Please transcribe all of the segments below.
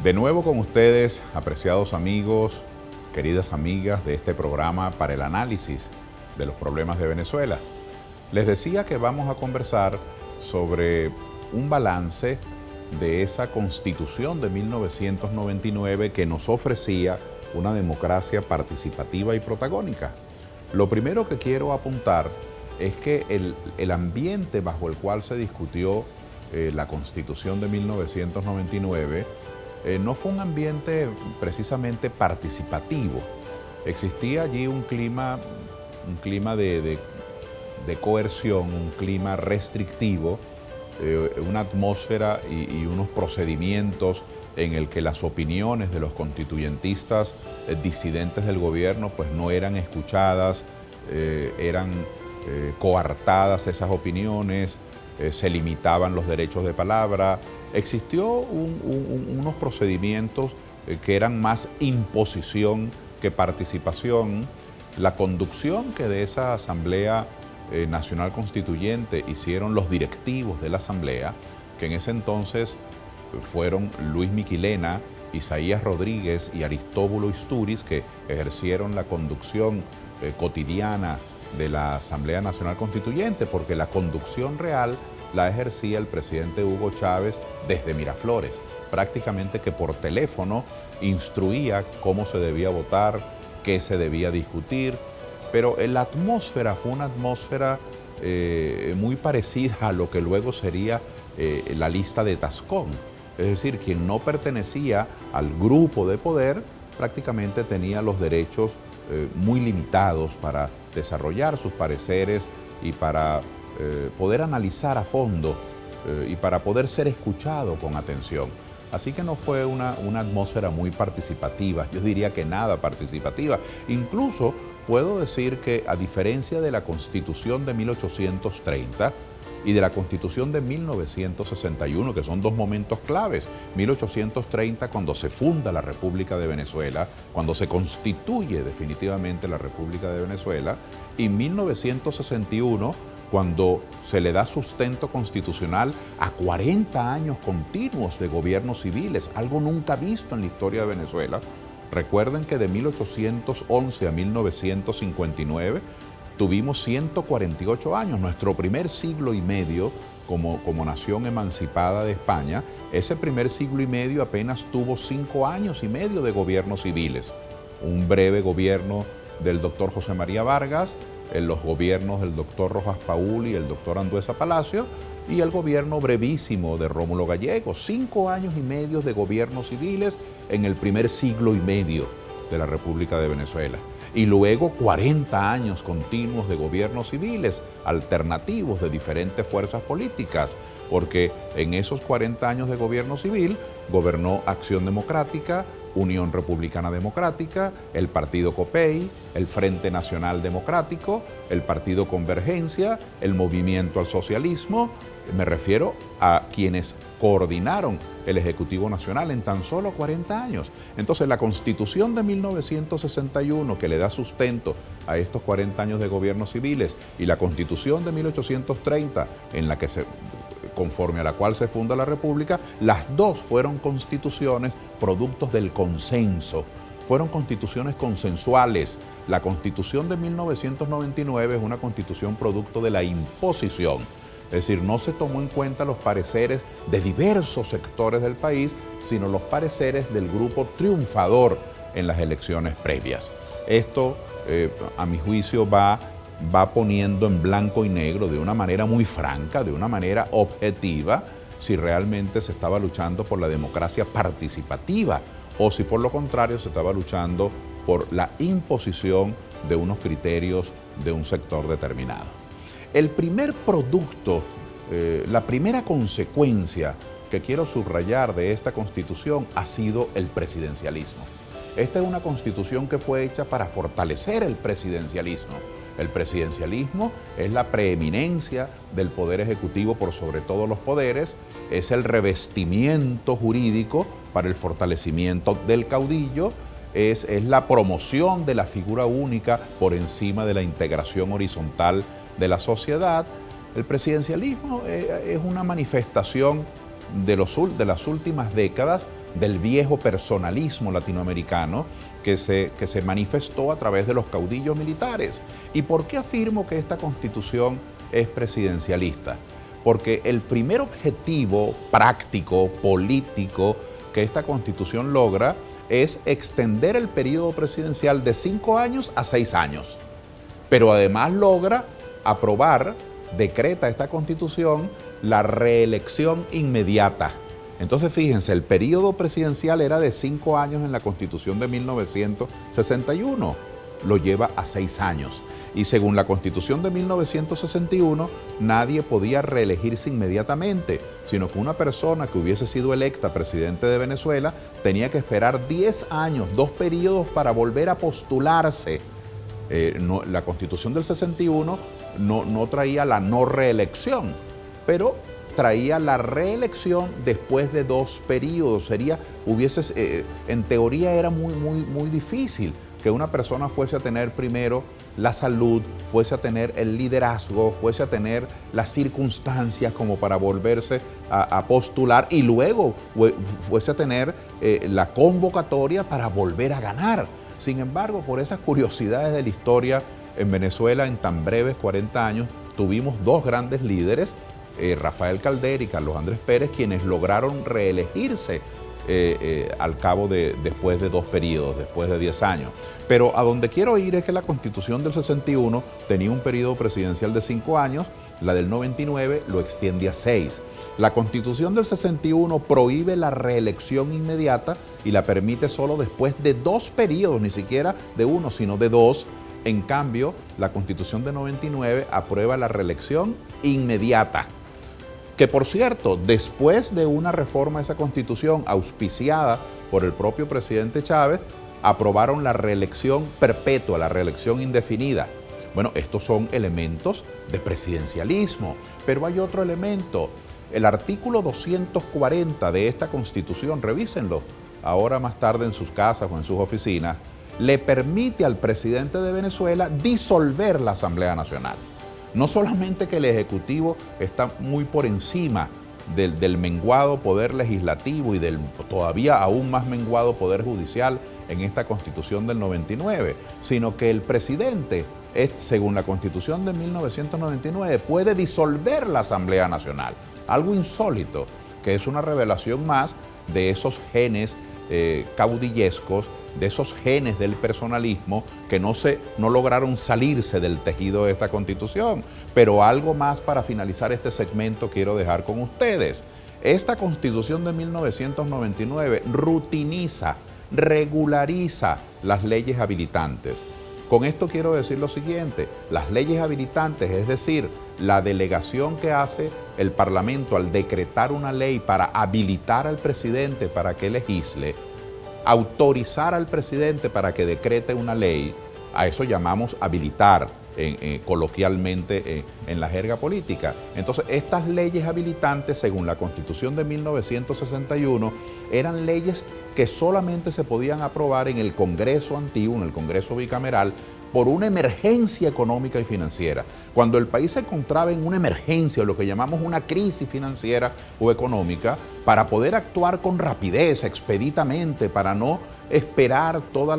De nuevo con ustedes, apreciados amigos, queridas amigas de este programa para el análisis de los problemas de Venezuela. Les decía que vamos a conversar sobre un balance de esa Constitución de 1999 que nos ofrecía una democracia participativa y protagónica. Lo primero que quiero apuntar es que el ambiente bajo el cual se discutió la Constitución de 1999 no fue un ambiente precisamente participativo. Existía allí un clima de coerción, un clima restrictivo, una atmósfera y unos procedimientos en el que las opiniones de los constituyentistas disidentes del gobierno pues no eran escuchadas, eran coartadas esas opiniones, se limitaban los derechos de palabra. Existió unos procedimientos que eran más imposición que participación. La conducción que de esa Asamblea Nacional Constituyente hicieron los directivos de la Asamblea, que en ese entonces fueron Luis Miquilena, Isaías Rodríguez y Aristóbulo Istúriz, que ejercieron la conducción cotidiana de la Asamblea Nacional Constituyente, porque la conducción real la ejercía el presidente Hugo Chávez desde Miraflores, prácticamente que por teléfono instruía cómo se debía votar, qué se debía discutir, pero la atmósfera fue una atmósfera muy parecida a lo que luego sería la lista de Tascón. Es decir, quien no pertenecía al grupo de poder prácticamente tenía los derechos muy limitados para desarrollar sus pareceres y para poder analizar a fondo y para poder ser escuchado con atención. Así que no fue una atmósfera muy participativa, yo diría que nada participativa. Incluso puedo decir que a diferencia de la Constitución de 1830 y de la Constitución de 1961, que son dos momentos claves, 1830 cuando se funda la República de Venezuela, cuando se constituye definitivamente la República de Venezuela, y 1961 cuando se le da sustento constitucional a 40 años continuos de gobiernos civiles, algo nunca visto en la historia de Venezuela. Recuerden que de 1811 a 1959 tuvimos 148 años, nuestro primer siglo y medio como nación emancipada de España. Ese primer siglo y medio apenas tuvo 5 años y medio de gobiernos civiles. Un breve gobierno del doctor José María Vargas, en los gobiernos del doctor Rojas Paul y el doctor Andueza Palacio, y el gobierno brevísimo de Rómulo Gallego. 5 años y medio de gobiernos civiles en el primer siglo y medio de la República de Venezuela. Y luego 40 años continuos de gobiernos civiles, alternativos de diferentes fuerzas políticas, porque en esos 40 años de gobierno civil gobernó Acción Democrática, Unión Republicana Democrática, el Partido COPEI, el Frente Nacional Democrático, el Partido Convergencia, el Movimiento al Socialismo. Me refiero a quienes coordinaron el Ejecutivo Nacional en tan solo 40 años. Entonces, la Constitución de 1961, que le da sustento a estos 40 años de gobiernos civiles, y la Constitución de 1830, conforme a la cual se funda la República, las dos fueron constituciones productos del consenso, fueron constituciones consensuales. La Constitución de 1999 es una constitución producto de la imposición, es decir, no se tomó en cuenta los pareceres de diversos sectores del país, sino los pareceres del grupo triunfador en las elecciones previas. Esto, a mi juicio, va poniendo en blanco y negro de una manera muy franca, de una manera objetiva, si realmente se estaba luchando por la democracia participativa o si por lo contrario se estaba luchando por la imposición de unos criterios de un sector determinado. El primer producto, la primera consecuencia que quiero subrayar de esta Constitución ha sido el presidencialismo. Esta es una Constitución que fue hecha para fortalecer el presidencialismo. El presidencialismo es la preeminencia del poder ejecutivo por sobre todos los poderes, es el revestimiento jurídico para el fortalecimiento del caudillo, es la promoción de la figura única por encima de la integración horizontal de la sociedad. El presidencialismo es una manifestación de las últimas décadas del viejo personalismo latinoamericano que se manifestó a través de los caudillos militares. ¿Y por qué afirmo que esta Constitución es presidencialista? Porque el primer objetivo práctico, político, que esta Constitución logra es extender el periodo presidencial de 5 años a 6 años. Pero además logra aprobar, decreta esta Constitución, la reelección inmediata. Entonces fíjense, el periodo presidencial era de 5 años en la Constitución de 1961, lo lleva a 6 años. Y según la Constitución de 1961, nadie podía reelegirse inmediatamente, sino que una persona que hubiese sido electa presidente de Venezuela tenía que esperar 10 años, 2 periodos para volver a postularse. La Constitución del 61 no traía la no reelección, pero traía la reelección después de 2 periodos. En teoría era muy difícil que una persona fuese a tener primero la salud, fuese a tener el liderazgo, fuese a tener las circunstancias como para volverse a postular y luego fuese a tener la convocatoria para volver a ganar. Sin embargo, por esas curiosidades de la historia en Venezuela, en tan breves 40 años, tuvimos 2 grandes líderes, Rafael Caldera y Carlos Andrés Pérez, quienes lograron reelegirse al cabo después de 2 periodos, después de 10 años. Pero a donde quiero ir es que la Constitución del 61 tenía un periodo presidencial de 5 años, la del 99 lo extiende a 6. La Constitución del 61 prohíbe la reelección inmediata y la permite solo después de 2 periodos, ni siquiera de 1, sino de 2. En cambio, la Constitución de 99 aprueba la reelección inmediata. Que por cierto, después de una reforma a esa Constitución auspiciada por el propio presidente Chávez, aprobaron la reelección perpetua, la reelección indefinida. Bueno, estos son elementos de presidencialismo, pero hay otro elemento. El artículo 240 de esta Constitución, revísenlo ahora más tarde en sus casas o en sus oficinas, le permite al presidente de Venezuela disolver la Asamblea Nacional. No solamente que el Ejecutivo está muy por encima del menguado poder legislativo y del todavía aún más menguado poder judicial en esta Constitución del 99, sino que el presidente, según la Constitución de 1999, puede disolver la Asamblea Nacional. Algo insólito, que es una revelación más de esos genes caudillescos, de esos genes del personalismo que no lograron salirse del tejido de esta Constitución. Pero algo más para finalizar este segmento quiero dejar con ustedes. Esta Constitución de 1999 rutiniza, regulariza las leyes habilitantes. Con esto quiero decir lo siguiente: las leyes habilitantes, es decir, la delegación que hace el Parlamento al decretar una ley para habilitar al presidente para que legisle, autorizar al presidente para que decrete una ley, a eso llamamos habilitar coloquialmente en la jerga política. Entonces, estas leyes habilitantes, según la Constitución de 1961, eran leyes que solamente se podían aprobar en el Congreso antiguo, en el Congreso bicameral, por una emergencia económica y financiera. Cuando el país se encontraba en una emergencia, lo que llamamos una crisis financiera o económica, para poder actuar con rapidez, expeditamente, para no esperar todos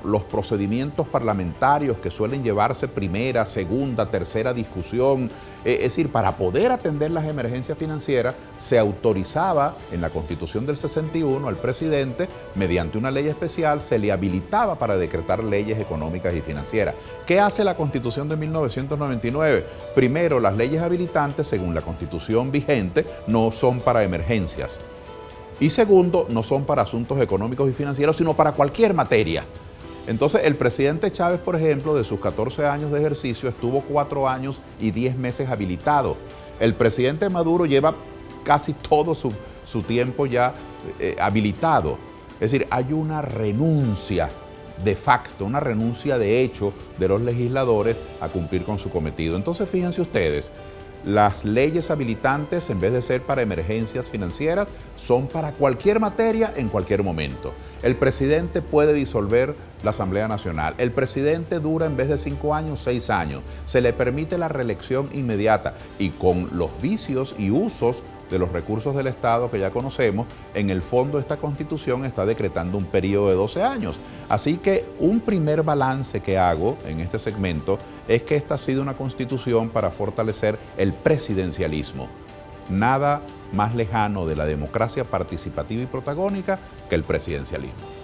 los procedimientos parlamentarios que suelen llevarse primera, segunda, tercera discusión, es decir, para poder atender las emergencias financieras, se autorizaba en la Constitución del 61 al presidente, mediante una ley especial, se le habilitaba para decretar leyes económicas y financieras. ¿Qué hace la Constitución de 1999? Primero, las leyes habilitantes, según la Constitución vigente, no son para emergencias. Y segundo, no son para asuntos económicos y financieros, sino para cualquier materia. Entonces, el presidente Chávez, por ejemplo, de sus 14 años de ejercicio, estuvo 4 años y 10 meses habilitado. El presidente Maduro lleva casi todo su tiempo ya habilitado. Es decir, hay una renuncia de facto, una renuncia de hecho de los legisladores a cumplir con su cometido. Entonces, fíjense ustedes, las leyes habilitantes, en vez de ser para emergencias financieras, son para cualquier materia en cualquier momento. El presidente puede disolver la Asamblea Nacional. El presidente dura, en vez de 5 años, 6 años. Se le permite la reelección inmediata y con los vicios y usos de los recursos del Estado que ya conocemos, en el fondo esta Constitución está decretando un periodo de 12 años. Así que un primer balance que hago en este segmento es que esta ha sido una Constitución para fortalecer el presidencialismo. Nada más lejano de la democracia participativa y protagónica que el presidencialismo.